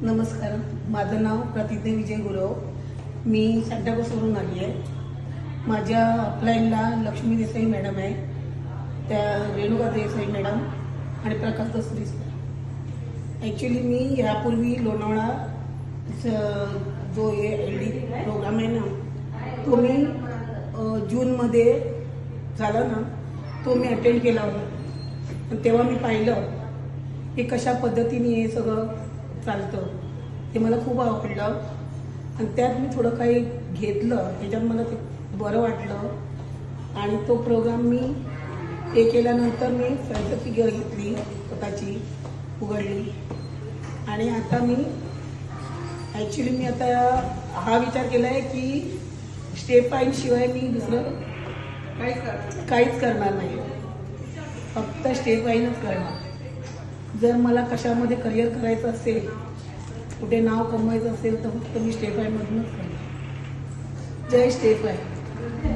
नमस्कार, माझं नाव प्रतिज्ञा विजय गुरव. मी सांताक्रूजवरून आली आहे. माझ्या अपलाईनला लक्ष्मी देसाई मॅडम आहे, त्या रेणुका देसाई मॅडम आणि प्रकाश दसरी. ॲक्च्युली मी यापूर्वी लोणावळा जो LD प्रोग्राम आहे ना, तो मी जूनमध्ये झाला ना, तो मी अटेंड केला होता. तेव्हा मी पाहिलं की कशा पद्धतीने हे सगळं चालतं, ते मला खूप आवडलं. आणि त्यात मी थोडं काही घेतलं, त्याच्यात मला ते बरं वाटलं. आणि तो प्रोग्राम मी हे केल्यानंतर मी सर्टिफिकेट घेतली, स्वतःची उघडली. आणि आता मी ॲक्च्युली आता हा विचार केला आहे की स्टेप पाईन शिवाय मी दुसरं काहीच करणार नाही, फक्त स्टेप पाईनच करणार. जर मला कशामध्ये करिअर करायचं असेल, कुठे नाव कमवायचं असेल, तर फक्त मी स्टेप पाईनमधूनच करणार. जय स्टेप पाईन.